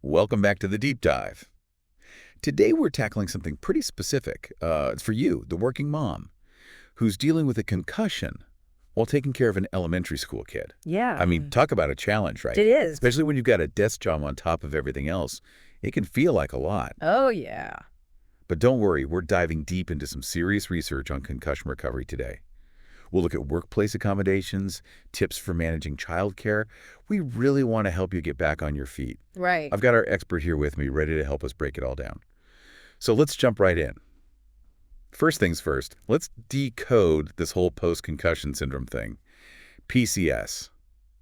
Welcome back to the Deep Dive. Today we're tackling something pretty specific. It's for you, the working mom, who's dealing with a concussion while taking care of an elementary school kid. Yeah. I mean, talk about a challenge, right? It is. Especially when you've got a desk job on top of everything else. It can feel like a lot. Oh, yeah. But don't worry, we're diving deep into some serious research on concussion recovery today. We'll look at workplace accommodations, tips for managing childcare. We really want to help you get back on your feet. Right. I've got our expert here with me, ready to help us break it all down. So let's jump right in. First things first, let's decode this whole post-concussion syndrome thing. PCS.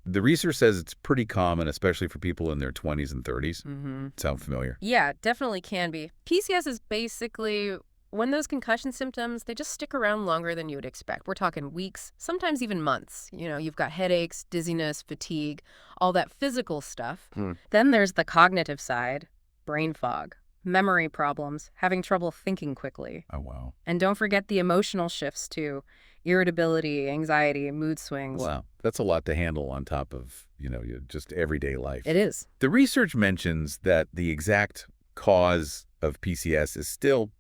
The research says it's pretty common, especially for people in their 20s and 30s. Sound familiar? Yeah, definitely can be. PCS is basically when those concussion symptoms, they just stick around longer than you would expect. We're talking weeks, sometimes even months. You've got headaches, dizziness, fatigue, all that physical stuff. Then there's the cognitive side, brain fog, memory problems, having trouble thinking quickly. Oh, wow. And don't forget the emotional shifts too. Irritability, anxiety, mood swings. Wow, that's a lot to handle on top of, your just everyday life. It is. The research mentions that the exact cause of PCS is still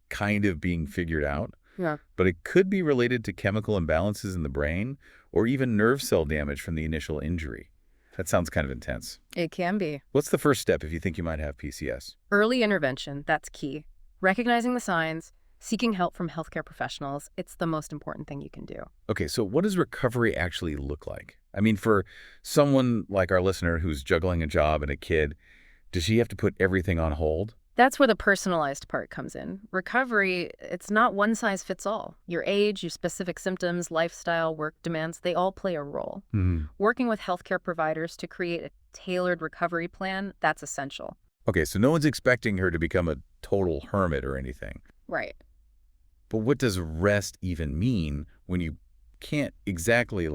kind of being figured out, but it could be related to chemical imbalances in the brain or even nerve cell damage from the initial injury. That sounds kind of intense. It can be. What's the first step if you think you might have PCS? Early intervention, that's key. Recognizing the signs, seeking help from healthcare professionals, it's the most important thing you can do. Okay, so what does recovery actually look like? I mean, for someone like our listener who's juggling a job and a kid, does she have to put everything on hold? That's where the personalized part comes in. Recovery, it's not one size fits all. Your age, your specific symptoms, lifestyle, work demands, they all play a role. Working with healthcare providers to create a tailored recovery plan, that's essential. Okay, so no one's expecting her to become a total hermit or anything. Right. But what does rest even mean when you can't exactly,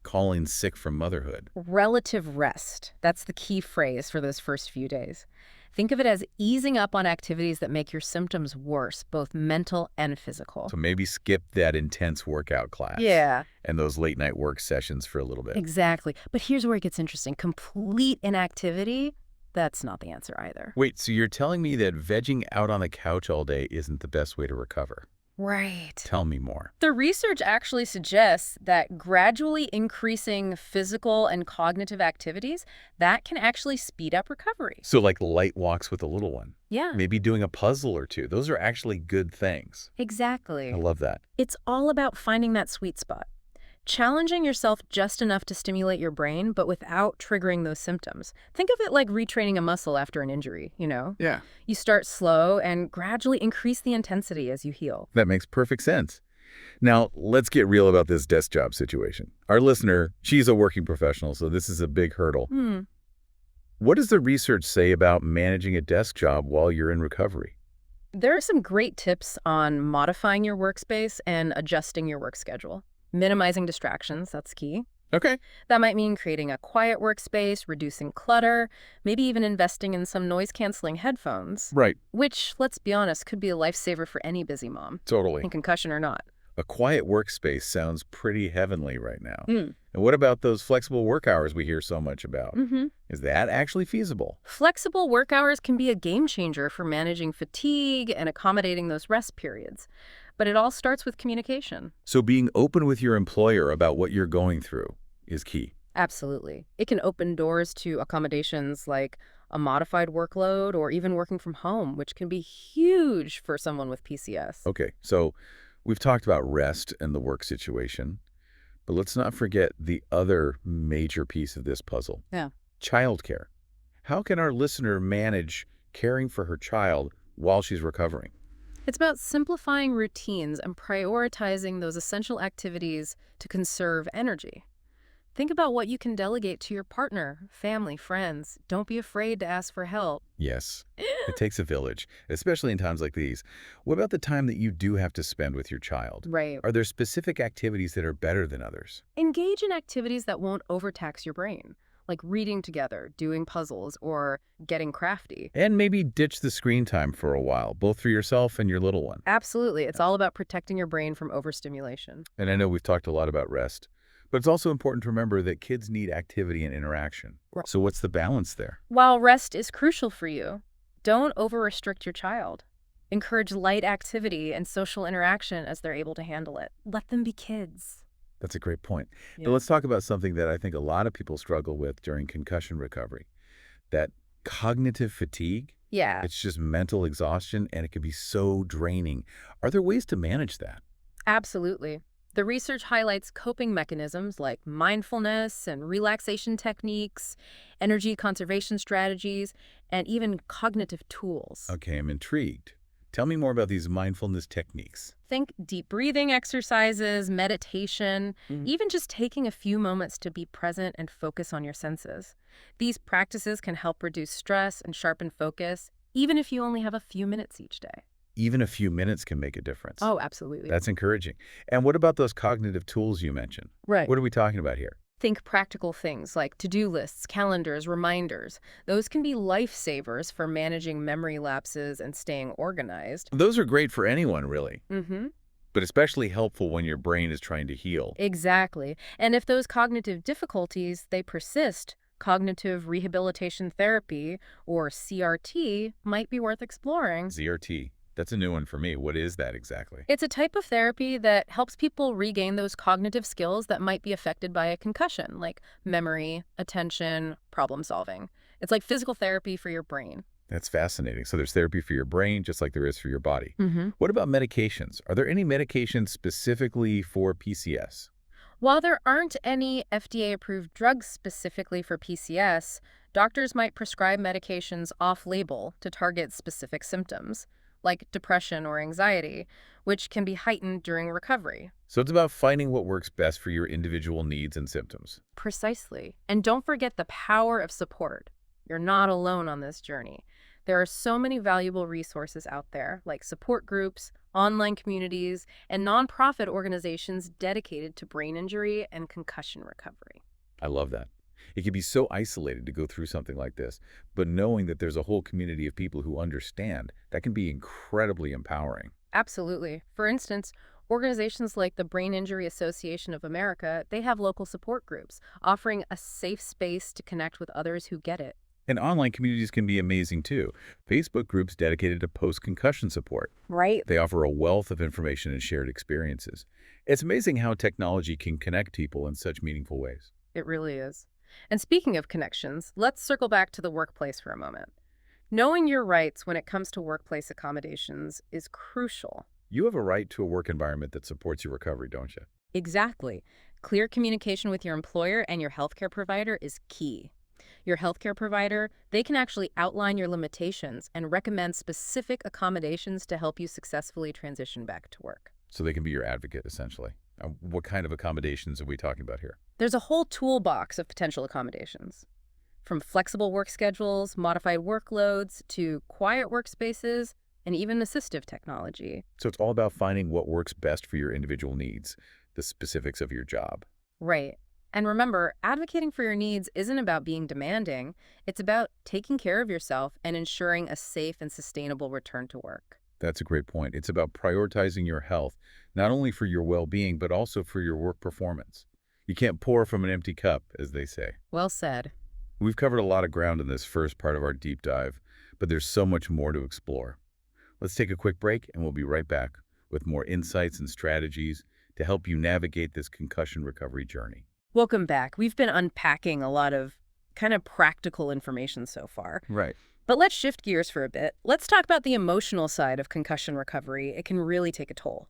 call in sick from motherhood? Relative rest. That's the key phrase for those first few days. Think of it as easing up on activities that make your symptoms worse, both mental and physical. So maybe skip that intense workout class. Yeah. And those late-night work sessions for a little bit. Exactly. But here's where it gets interesting. Complete inactivity, that's not the answer either. Wait, so you're telling me that vegging out on the couch all day isn't the best way to recover? Right. Tell me more. The research actually suggests that gradually increasing physical and cognitive activities, that can actually speed up recovery. So like light walks with a little one. Yeah. Maybe doing a puzzle or two. Those are actually good things. Exactly. I love that. It's all about finding that sweet spot. Challenging yourself just enough to stimulate your brain, but without triggering those symptoms. Think of it like retraining a muscle after an injury, Yeah. You start slow and gradually increase the intensity as you heal. That makes perfect sense. Now, let's get real about this desk job situation. Our listener, she's a working professional, so this is a big hurdle. What does the research say about managing a desk job while you're in recovery? There are some great tips on modifying your workspace and adjusting your work schedule. Minimizing distractions, that's key. Okay. That might mean creating a quiet workspace, reducing clutter, maybe even investing in some noise-canceling headphones. Right. Which, let's be honest, could be a lifesaver for any busy mom, Totally. in concussion or not. A quiet workspace sounds pretty heavenly right now. And what about those flexible work hours we hear so much about? Is that actually feasible? Flexible work hours can be a game changer for managing fatigue and accommodating those rest periods. But it all starts with communication. So being open with your employer about what you're going through is key. Absolutely. It can open doors to accommodations like a modified workload or even working from home, which can be huge for someone with PCS. Okay, so we've talked about rest and the work situation, but let's not forget the other major piece of this puzzle. Yeah. Childcare. How can our listener manage caring for her child while she's recovering? It's about simplifying routines and prioritizing those essential activities to conserve energy. Think about what you can delegate to your partner, family, friends. Don't be afraid to ask for help. Yes, it takes a village, especially in times like these. What about the time that you do have to spend with your child? Right. Are there specific activities that are better than others? Engage in activities that won't overtax your brain, like reading together, doing puzzles, or getting crafty. And maybe ditch the screen time for a while, both for yourself and your little one. Absolutely. It's all about protecting your brain from overstimulation. And I know we've talked a lot about rest, But it's also important to remember that kids need activity and interaction. Right. So what's the balance there? While rest is crucial for you, don't over-restrict your child. Encourage light activity and social interaction as they're able to handle it. Let them be kids. That's a great point. But Yeah. let's talk about something that I think a lot of people struggle with during concussion recovery, that cognitive fatigue. Yeah, It's just mental exhaustion, and it can be so draining. Are there ways to manage that? absolutely. The research highlights coping mechanisms like mindfulness and relaxation techniques, energy conservation strategies, and even cognitive tools. Okay, I'm intrigued. Tell me more about these mindfulness techniques. Think deep breathing exercises, meditation, Mhm. even just taking a few moments to be present and focus on your senses. These practices can help reduce stress and sharpen focus, even if you only have a few minutes each day. Even a few minutes can make a difference. Oh, absolutely. That's encouraging. And what about those cognitive tools you mentioned? Right. What are we talking about here? Think practical things like to-do lists, calendars, reminders. Those can be lifesavers for managing memory lapses and staying organized. Those are great for anyone, really, Mm-hmm. but especially helpful when your brain is trying to heal. Exactly. And if those cognitive difficulties, they persist, cognitive rehabilitation therapy, or CRT, might be worth exploring. ZRT. That's a new one for me. What is that exactly? It's a type of therapy that helps people regain those cognitive skills that might be affected by a concussion, like memory, attention, problem solving. It's like physical therapy for your brain. That's fascinating. So there's therapy for your brain just like there is for your body. Mm-hmm. What about medications? Are there any medications specifically for PCS? While there aren't any FDA-approved drugs specifically for PCS, doctors might prescribe medications off-label to target specific symptoms, like depression or anxiety, which can be heightened during recovery. So it's about finding what works best for your individual needs and symptoms. Precisely. And don't forget the power of support. You're not alone on this journey. There are so many valuable resources out there, like support groups, online communities, and nonprofit organizations dedicated to brain injury and concussion recovery. I love that. It can be so isolated to go through something like this, but knowing that there's a whole community of people who understand, that can be incredibly empowering. Absolutely. For instance, organizations like the Brain Injury Association of America, they have local support groups offering a safe space to connect with others who get it. And online communities can be amazing too. Facebook groups dedicated to post-concussion support. Right. They offer a wealth of information and shared experiences. It's amazing how technology can connect people in such meaningful ways. It really is. And speaking of connections, let's circle back to the workplace for a moment. Knowing your rights when it comes to workplace accommodations is crucial. You have a right to a work environment that supports your recovery, don't you? Exactly. Clear communication with your employer and your healthcare provider is key. Your healthcare provider, they can actually outline your limitations and recommend specific accommodations to help you successfully transition back to work. So they can be your advocate, essentially. What kind of accommodations are we talking about here? There's a whole toolbox of potential accommodations. From flexible work schedules, modified workloads, to quiet workspaces, and even assistive technology. So it's all about finding what works best for your individual needs, the specifics of your job. Right. And remember, advocating for your needs isn't about being demanding. It's about taking care of yourself and ensuring a safe and sustainable return to work. That's a great point. It's about prioritizing your health, not only for your well-being, but also for your work performance. You can't pour from an empty cup, as they say. Well said. We've covered a lot of ground in this first part of our deep dive, but there's so much more to explore. Let's take a quick break, and we'll be right back with more insights and strategies to help you navigate this concussion recovery journey. Welcome back. We've been unpacking a lot of kind of practical information so far. Right. But let's shift gears for a bit. Let's talk about the emotional side of concussion recovery. It can really take a toll.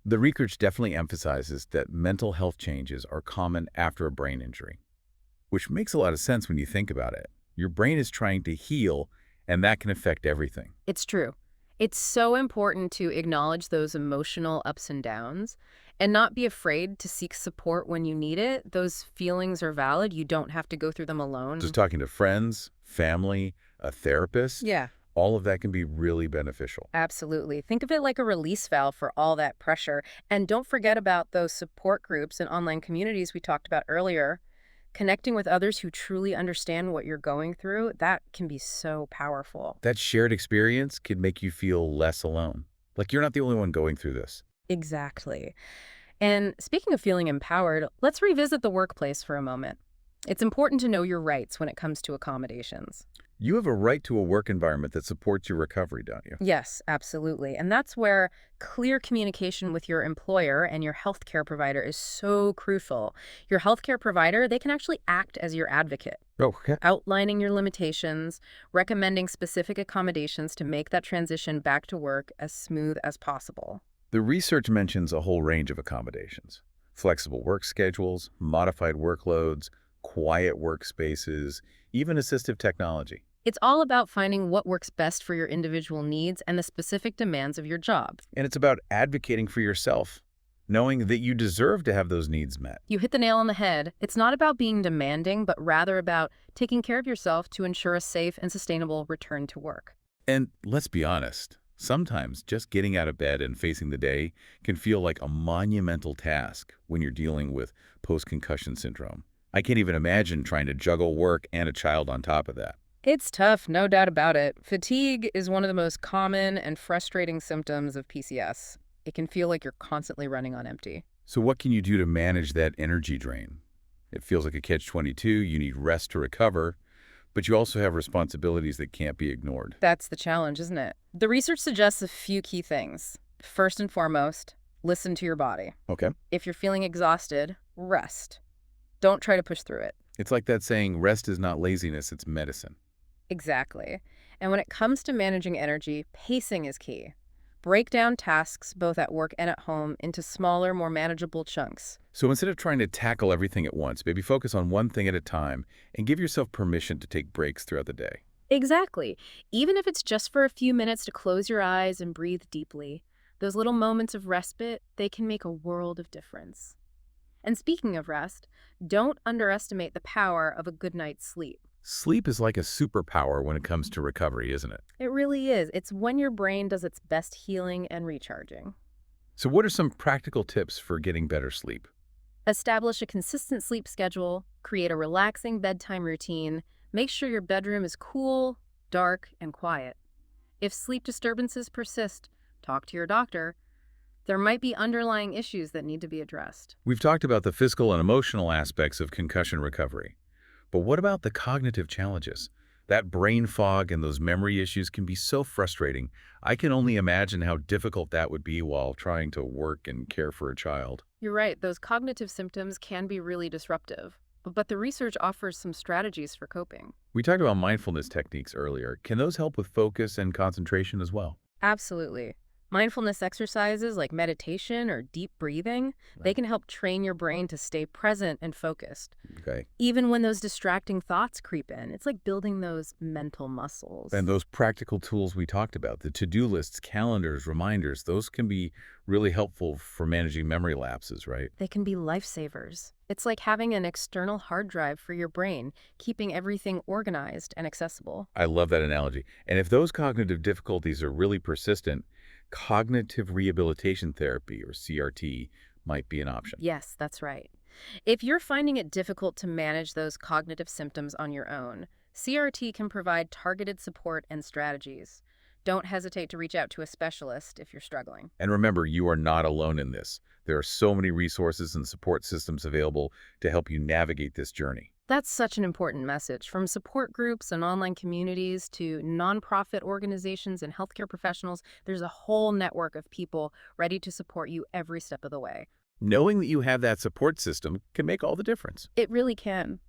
The research definitely emphasizes that mental health changes are common after a brain injury, which makes a lot of sense when you think about it. Your brain is trying to heal, and that can affect everything. It's true. It's so important to acknowledge those emotional ups and downs and not be afraid to seek support when you need it. Those feelings are valid. You don't have to go through them alone. Just talking to friends, family, a therapist, Yeah, all of that can be really beneficial. absolutely. Think of it like a release valve for all that pressure. And don't forget about those support groups and online communities we talked about earlier. Connecting with others who truly understand what you're going through, that can be so powerful. That shared experience can make you feel less alone. Like you're not the only one going through this. Exactly. And speaking of feeling empowered, let's revisit the workplace for a moment. It's important to know your rights when it comes to accommodations. You have a right to a work environment that supports your recovery, don't you? Yes, absolutely. And that's where clear communication with your employer and your healthcare provider is so crucial. Your healthcare provider, they can actually act as your advocate, Oh, okay. outlining your limitations, recommending specific accommodations to make that transition back to work as smooth as possible. The research mentions a whole range of accommodations. Flexible work schedules, modified workloads, quiet workspaces, even assistive technology. It's all about finding what works best for your individual needs and the specific demands of your job. And it's about advocating for yourself, knowing that you deserve to have those needs met. You hit the nail on the head. It's not about being demanding, but rather about taking care of yourself to ensure a safe and sustainable return to work. And let's be honest, sometimes just getting out of bed and facing the day can feel like a monumental task when you're dealing with post-concussion syndrome. I can't even imagine trying to juggle work and a child on top of that. It's tough, no doubt about it. Fatigue is one of the most common and frustrating symptoms of PCS. It can feel like you're constantly running on empty. So what can you do to manage that energy drain? It feels like a catch-22. You need rest to recover, but you also have responsibilities that can't be ignored. That's the challenge, isn't it? The research suggests a few key things. First and foremost, listen to your body. Okay. If you're feeling exhausted, rest. Don't try to push through it. It's like that saying, rest is not laziness, it's medicine. Exactly. And when it comes to managing energy, pacing is key. Break down tasks, both at work and at home, into smaller, more manageable chunks. So instead of trying to tackle everything at once, maybe focus on one thing at a time and give yourself permission to take breaks throughout the day. Exactly. Even if it's just for a few minutes to close your eyes and breathe deeply, those little moments of respite, they can make a world of difference. And speaking of rest, don't underestimate the power of a good night's sleep. Sleep is like a superpower when it comes to recovery, isn't it? It really is. It's when your brain does its best healing and recharging. So what are some practical tips for getting better sleep? Establish a consistent sleep schedule, create a relaxing bedtime routine, make sure your bedroom is cool, dark, and quiet. If sleep disturbances persist, talk to your doctor. There might be underlying issues that need to be addressed. We've talked about the physical and emotional aspects of concussion recovery. But what about the cognitive challenges? That brain fog and those memory issues can be so frustrating. I can only imagine how difficult that would be while trying to work and care for a child. You're right, those cognitive symptoms can be really disruptive, but the research offers some strategies for coping. We talked about mindfulness techniques earlier. Can those help with focus and concentration as well? Absolutely. Mindfulness exercises like meditation or deep breathing, they can help train your brain to stay present and focused. Okay. Even when those distracting thoughts creep in, it's like building those mental muscles. And those practical tools we talked about, the to-do lists, calendars, reminders, those can be really helpful for managing memory lapses, right? They can be lifesavers. It's like having an external hard drive for your brain, keeping everything organized and accessible. I love that analogy. And if those cognitive difficulties are really persistent, cognitive rehabilitation therapy, or CRT, might be an option. Yes, that's right. If you're finding it difficult to manage those cognitive symptoms on your own, CRT can provide targeted support and strategies. Don't hesitate to reach out to a specialist if you're struggling. And remember, you are not alone in this. There are so many resources and support systems available to help you navigate this journey. That's such an important message. From support groups and online communities to nonprofit organizations and healthcare professionals, there's a whole network of people ready to support you every step of the way. Knowing that you have that support system can make all the difference. It really can.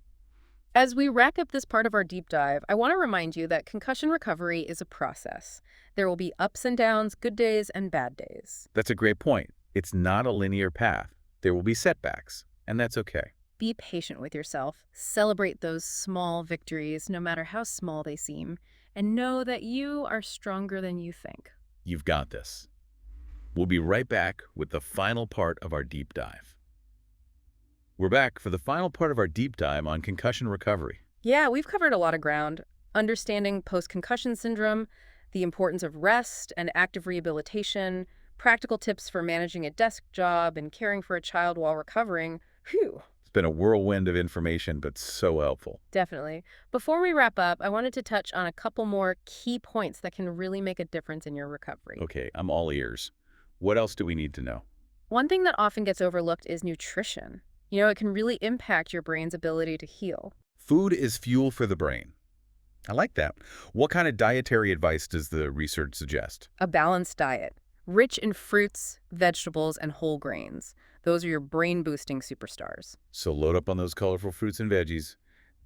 As we wrap up this part of our deep dive, I want to remind you that concussion recovery is a process. There will be ups and downs, good days and bad days. That's a great point. It's not a linear path. There will be setbacks, and that's okay. Be patient with yourself. Celebrate those small victories, no matter how small they seem, and know that you are stronger than you think. You've got this. We'll be right back with the final part of our deep dive. We're back for the final part of our deep dive on concussion recovery. Yeah, we've covered a lot of ground. Understanding post-concussion syndrome, the importance of rest and active rehabilitation, practical tips for managing a desk job and caring for a child while recovering. Phew. It's been a whirlwind of information, but so helpful. Definitely. Before we wrap up, I wanted to touch on a couple more key points that can really make a difference in your recovery. Okay, I'm all ears. What else do we need to know? One thing that often gets overlooked is nutrition. You know, it can really impact your brain's ability to heal. Food is fuel for the brain. I like that. What kind of dietary advice does the research suggest? A balanced diet, rich in fruits, vegetables, and whole grains. Those are your brain-boosting superstars. So load up on those colorful fruits and veggies.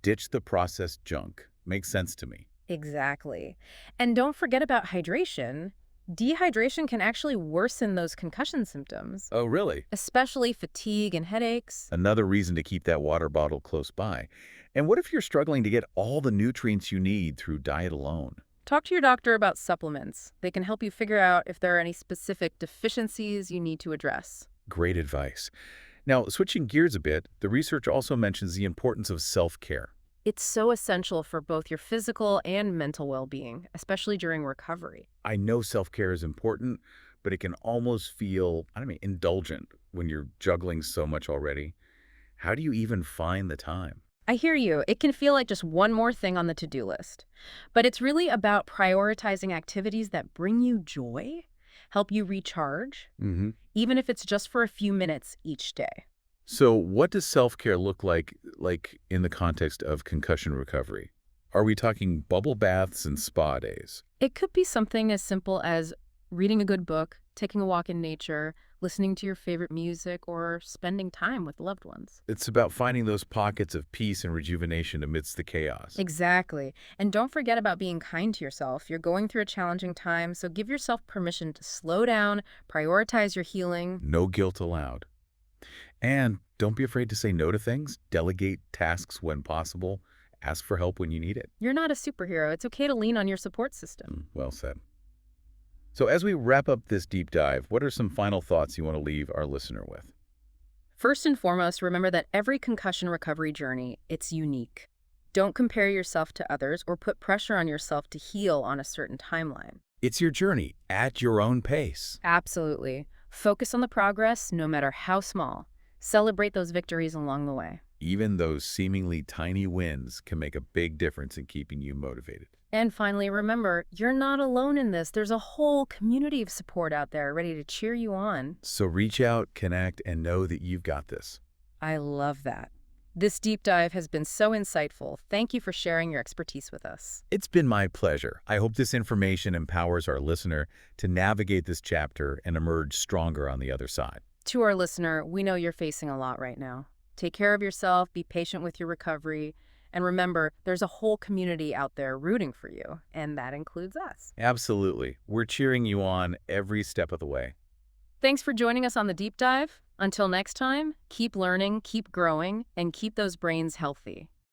Ditch the processed junk. Makes sense to me. Exactly. And don't forget about hydration. Dehydration can actually worsen those concussion symptoms, Oh, really? especially fatigue and headaches. Another reason to keep that water bottle close by. And what if you're struggling to get all the nutrients you need through diet alone? Talk to your doctor about supplements. They can help you figure out if there are any specific deficiencies you need to address. Great advice. Now, switching gears a bit, the research also mentions the importance of self-care. It's so essential for both your physical and mental well-being, especially during recovery. I know self-care is important, but it can almost feel, I don't mean, indulgent when you're juggling so much already. How do you even find the time? I hear you. It can feel like just one more thing on the to-do list. But it's really about prioritizing activities that bring you joy, help you recharge, Mm-hmm. even if it's just for a few minutes each day. So what does self-care look like in the context of concussion recovery? Are we talking bubble baths and spa days? It could be something as simple as reading a good book, taking a walk in nature, listening to your favorite music, or spending time with loved ones. It's about finding those pockets of peace and rejuvenation amidst the chaos. Exactly. And don't forget about being kind to yourself. You're going through a challenging time, so give yourself permission to slow down, prioritize your healing. No guilt allowed. And don't be afraid to say no to things, delegate tasks when possible, ask for help when you need it. You're not a superhero. It's okay to lean on your support system. Well said. So as we wrap up this deep dive, what are some final thoughts you want to leave our listener with? First and foremost, remember that every concussion recovery journey, it's unique. Don't compare yourself to others or put pressure on yourself to heal on a certain timeline. It's your journey at your own pace. Absolutely. Focus on the progress, no matter how small. Celebrate those victories along the way. Even those seemingly tiny wins can make a big difference in keeping you motivated. And finally, remember, you're not alone in this. There's a whole community of support out there ready to cheer you on. So reach out, connect, and know that you've got this. I love that. This deep dive has been so insightful. Thank you for sharing your expertise with us. It's been my pleasure. I hope this information empowers our listener to navigate this chapter and emerge stronger on the other side. To our listener, we know you're facing a lot right now. Take care of yourself, be patient with your recovery, and remember, there's a whole community out there rooting for you, and that includes us. Absolutely. We're cheering you on every step of the way. Thanks for joining us on the deep dive. Until next time, keep learning, keep growing, and keep those brains healthy.